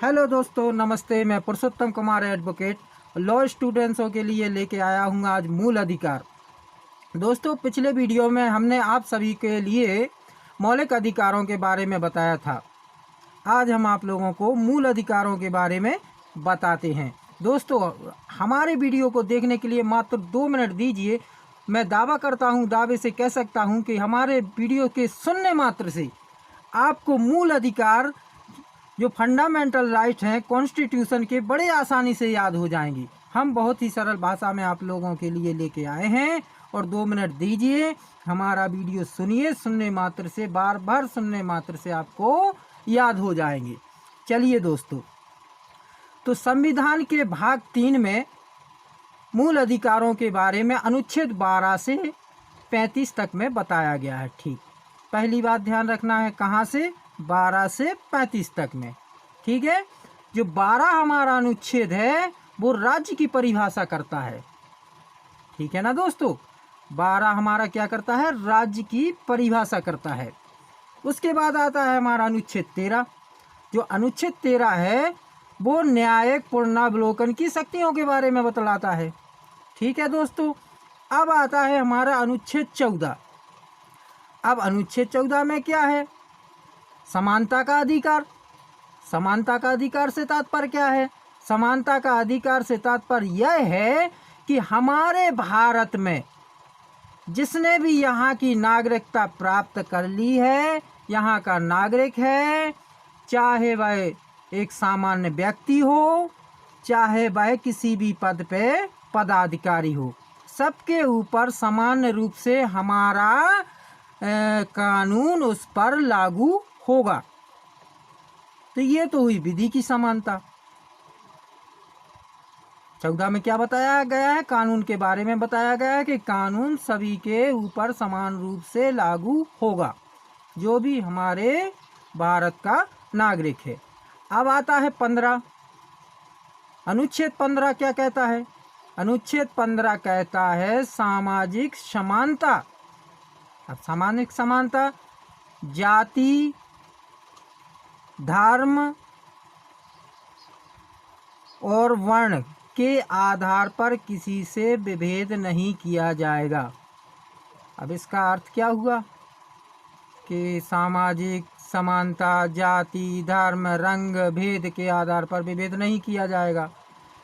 Hello दोस्तों, नमस्ते। मैं पुरुषोत्तम कुमार एडवोकेट लॉ स्टूडेंट्सों के लिए लेके आया हूँ आज मूल अधिकार। दोस्तों, पिछले वीडियो में हमने आप सभी के लिए मौलिक अधिकारों के बारे में बताया था। आज हम आप लोगों को मूल अधिकारों के बारे में बताते हैं। दोस्तों, हमारे वीडियो को देखने के लिए मात्र 2 मिनट दीजिए। मैं दावा करता हूँ, दावे से कह सकता हूँ कि हमारे वीडियो के सुनने मात्र से आपको मूल अधिकार जो फंडामेंटल राइट हैं कॉन्स्टिट्यूशन के बड़े आसानी से याद हो जाएंगी। हम बहुत ही सरल भाषा में आप लोगों के लिए लेके आए हैं और 2 मिनट दीजिए, हमारा वीडियो सुनिए। सुनने मात्र से, बार बार सुनने मात्र से आपको याद हो जाएंगे। चलिए दोस्तों, तो संविधान के भाग 3 में मूल अधिकारों के बारे में अनुच्छेद 12 से 35 तक में बताया गया है। ठीक, पहली बात ध्यान रखना है, कहाँ से? 12 से 35 तक में। ठीक है, जो 12 हमारा अनुच्छेद है वो राज्य की परिभाषा करता है। ठीक है ना दोस्तों, 12 हमारा क्या करता है? राज्य की परिभाषा करता है। उसके बाद आता है हमारा अनुच्छेद 13। जो अनुच्छेद 13 है वो न्यायिक पुनरावलोकन की शक्तियों के बारे में बतलाता है। ठीक है दोस्तों, अब आता है हमारा अनुच्छेद 14। अब अनुच्छेद 14 में क्या है? समानता का अधिकार। समानता का अधिकार से तात्पर्य क्या है? समानता का अधिकार से तात्पर्य यह है कि हमारे भारत में जिसने भी यहाँ की नागरिकता प्राप्त कर ली है, यहाँ का नागरिक है, चाहे वह एक सामान्य व्यक्ति हो, चाहे वह किसी भी पद पे पदाधिकारी हो, सबके ऊपर सामान्य रूप से हमारा कानून उस पर लागू होगा। तो ये तो हुई विधि की समानता। 14 में क्या बताया गया है? कानून के बारे में बताया गया है कि कानून सभी के ऊपर समान रूप से लागू होगा, जो भी हमारे भारत का नागरिक है। अब आता है 15। अनुच्छेद 15 क्या कहता है? अनुच्छेद 15 कहता है सामाजिक समानता। अब सामाजिक समानता जाति, धर्म और वर्ण के आधार पर किसी से विभेद नहीं किया जाएगा। अब इसका अर्थ क्या हुआ कि सामाजिक समानता, जाति, धर्म, रंग, भेद के आधार पर विभेद नहीं किया जाएगा।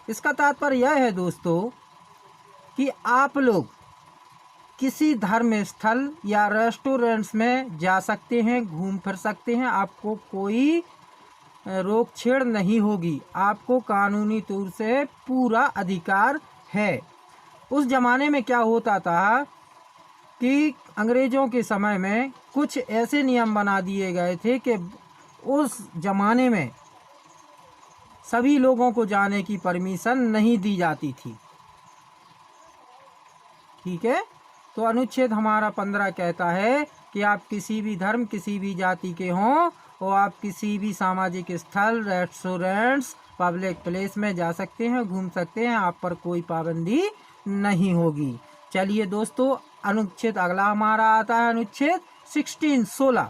इसका तात्पर्य यह है दोस्तों कि आप लोग किसी धर्म स्थल या रेस्टोरेंट्स में जा सकते हैं, घूम फिर सकते हैं, आपको कोई रोक छेड़ नहीं होगी, आपको कानूनी तौर से पूरा अधिकार है। उस ज़माने में क्या होता था कि अंग्रेज़ों के समय में कुछ ऐसे नियम बना दिए गए थे कि उस ज़माने में सभी लोगों को जाने की परमिशन नहीं दी जाती थी। ठीक है, तो अनुच्छेद हमारा 15 कहता है कि आप किसी भी धर्म, किसी भी जाति के हों और आप किसी भी सामाजिक स्थल, रेस्टोरेंट्स, पब्लिक प्लेस में जा सकते हैं, घूम सकते हैं, आप पर कोई पाबंदी नहीं होगी। चलिए दोस्तों, अनुच्छेद अगला हमारा आता है अनुच्छेद 16।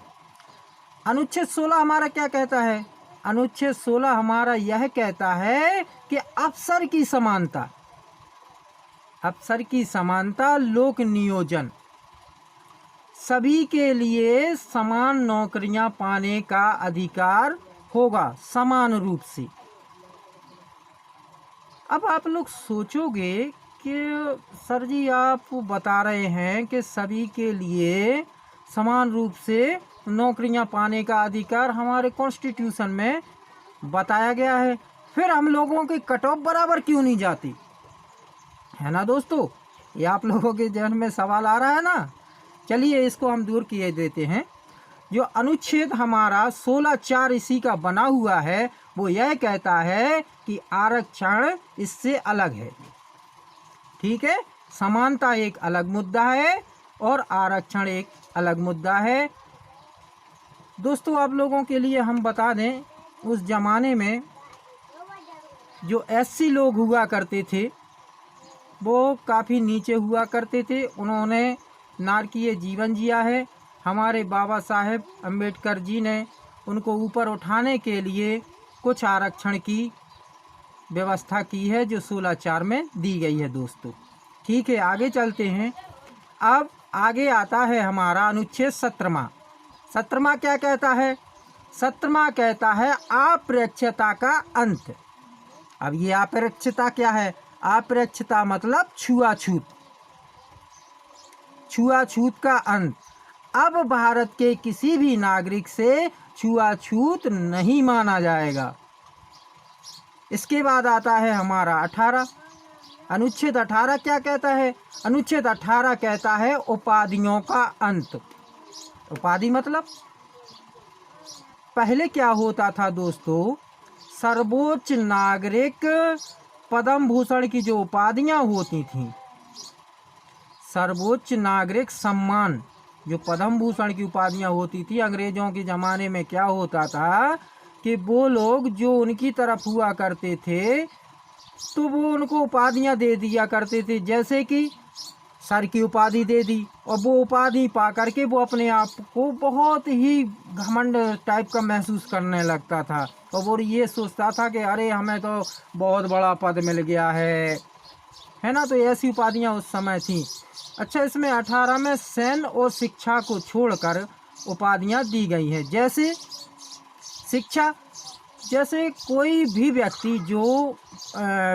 अनुच्छेद 16 हमारा क्या कहता है? अनुच्छेद 16 हमारा यह कहता है कि अफसर की समानता। अफसर की समानता, लोक नियोजन, सभी के लिए समान नौकरियां पाने का अधिकार होगा समान रूप से। अब आप लोग सोचोगे कि सर जी आप बता रहे हैं कि सभी के लिए समान रूप से नौकरियां पाने का अधिकार हमारे कॉन्स्टिट्यूशन में बताया गया है, फिर हम लोगों की कट ऑफ बराबर क्यों नहीं जाती? है ना दोस्तों, ये आप लोगों के जहन में सवाल आ रहा है ना। चलिए इसको हम दूर किए देते हैं। जो अनुच्छेद हमारा 16(4) इसी का बना हुआ है वो यह कहता है कि आरक्षण इससे अलग है। ठीक है, समानता एक अलग मुद्दा है और आरक्षण एक अलग मुद्दा है। दोस्तों, आप लोगों के लिए हम बता दें, उस ज़माने में जो SC लोग हुआ करते थे वो काफ़ी नीचे हुआ करते थे। उन्होंने नारकीय जीवन जिया है। हमारे बाबा साहेब अम्बेडकर जी ने उनको ऊपर उठाने के लिए कुछ आरक्षण की व्यवस्था की है जो 16(4) में दी गई है दोस्तों। ठीक है, आगे चलते हैं। अब आगे आता है हमारा अनुच्छेद 17वां। 17वां क्या कहता है? 17वां कहता है अप्रत्यक्षता का अंत। अब ये अप्रत्यक्षता क्या है? अप्रत्यक्षता मतलब छुआछूत, छुआछूत का अंत। अब भारत के किसी भी नागरिक से छुआछूत नहीं माना जाएगा। इसके बाद आता है हमारा 18। अनुच्छेद 18 क्या कहता है? अनुच्छेद 18 कहता है उपाधियों का अंत। उपाधि मतलब पहले क्या होता था दोस्तों, सर्वोच्च नागरिक पद्म भूषण की जो उपाधियां होती थीं, सर्वोच्च नागरिक सम्मान जो पद्म भूषण की उपाधियां होती थी, अंग्रेजों के ज़माने में क्या होता था कि वो लोग जो उनकी तरफ हुआ करते थे तो वो उनको उपाधियां दे दिया करते थे। जैसे कि सर की उपाधि दे दी, और वो उपाधि पा करके वो अपने आप को बहुत ही घमंड टाइप का महसूस करने लगता था, और वो ये सोचता था कि अरे हमें तो बहुत बड़ा पद मिल गया है ना। तो ऐसी उपाधियां उस समय थीं। अच्छा, इसमें 18 में सैन्य और शिक्षा को छोड़कर उपाधियां दी गई हैं। जैसे शिक्षा, जैसे कोई भी व्यक्ति जो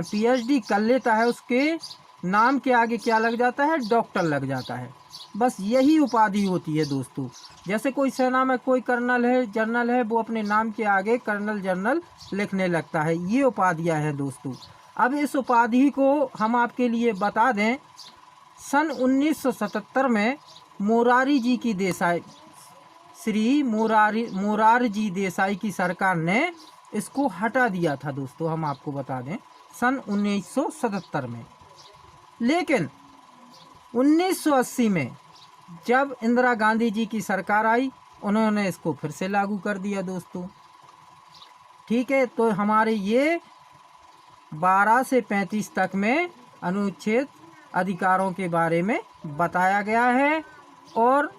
PhD कर लेता है उसके नाम के आगे क्या लग जाता है? डॉक्टर लग जाता है। बस यही उपाधि होती है दोस्तों। जैसे कोई सेना में कोई कर्नल है, जनरल है, वो अपने नाम के आगे कर्नल जनरल लिखने लगता है। ये उपाधियां हैं दोस्तों। अब इस उपाधि को हम आपके लिए बता दें, सन 1977 में मोरारजी जी की देसाई, श्री मोरारजी देसाई की सरकार ने इसको हटा दिया था दोस्तों। हम आपको बता दें सन 1977 में। लेकिन 1980 में जब इंदिरा गांधी जी की सरकार आई, उन्होंने इसको फिर से लागू कर दिया दोस्तों। ठीक है, तो हमारे ये 12 से 35 तक में अनुच्छेद अधिकारों के बारे में बताया गया है, और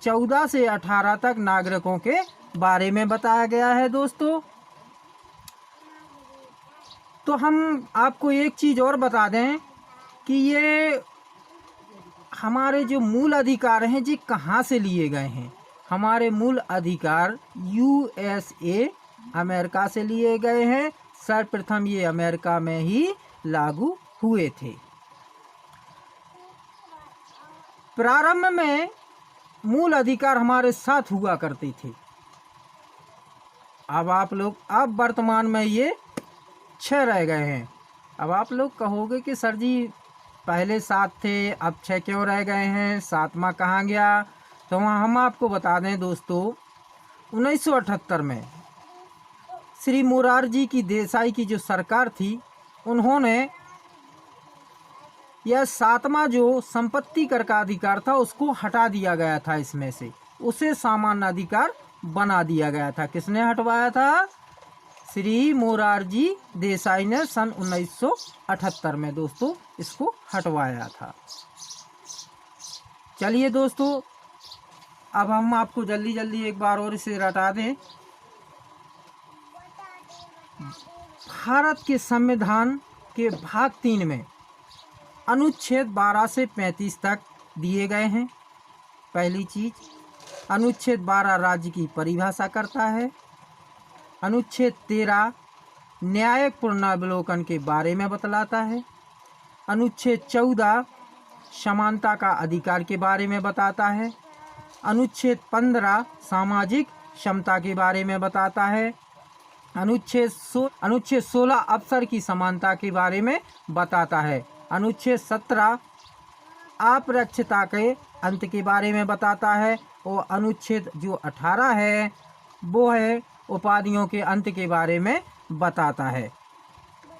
14 से 18 तक नागरिकों के बारे में बताया गया है दोस्तों। तो हम आपको एक चीज़ और बता दें कि ये हमारे जो मूल अधिकार हैं जी कहाँ से लिए गए हैं। हमारे मूल अधिकार USA अमेरिका से लिए गए हैं। सर्वप्रथम ये अमेरिका में ही लागू हुए थे। प्रारंभ में मूल अधिकार हमारे साथ हुआ करते थे। अब वर्तमान में ये 6 रह गए हैं। अब आप लोग कहोगे कि सर जी पहले 7 थे, अब 6 क्यों रह गए हैं, 7वां कहाँ गया? तो वहाँ हम आपको बता दें दोस्तों, 1978 में श्री मोरारजी की देसाई की जो सरकार थी, उन्होंने यह 7वां जो संपत्ति कर का अधिकार था उसको हटा दिया गया था। इसमें से उसे सामान्य अधिकार बना दिया गया था। किसने हटवाया था? श्री मोरारजी देसाई ने सन 1978 में दोस्तों इसको हटवाया था। चलिए दोस्तों, अब हम आपको जल्दी जल्दी एक बार और इसे रटा दें। भारत के संविधान के भाग 3 में अनुच्छेद 12 से 35 तक दिए गए हैं। पहली चीज, अनुच्छेद 12 राज्य की परिभाषा करता है। अनुच्छेद 13 न्यायिक पुनरावलोकन के बारे में बतलाता है। अनुच्छेद 14 समानता का अधिकार के बारे में बताता है। अनुच्छेद 15 सामाजिक समता के बारे में बताता है। अनुच्छेद 16 अवसर की समानता के बारे में बताता है। अनुच्छेद 17 अप्रत्यक्षता के अंत के बारे में बताता है, और अनुच्छेद जो 18 है वो है उपाधियों के अंत के बारे में बताता है।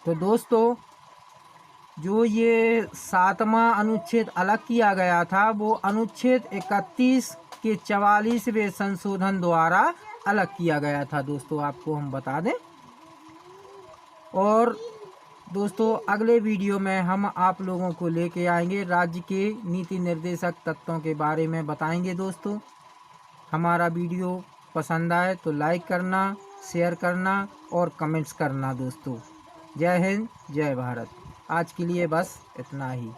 तो दोस्तों, जो ये 7वां अनुच्छेद अलग किया गया था वो अनुच्छेद 31 के 44वें संशोधन द्वारा अलग किया गया था दोस्तों, आपको हम बता दें। और दोस्तों, अगले वीडियो में हम आप लोगों को लेके आएंगे राज्य के नीति निर्देशक तत्वों के बारे में बताएंगे दोस्तों। हमारा वीडियो पसंद आए तो लाइक करना, शेयर करना और कमेंट्स करना दोस्तों। जय हिंद, जय भारत। आज के लिए बस इतना ही।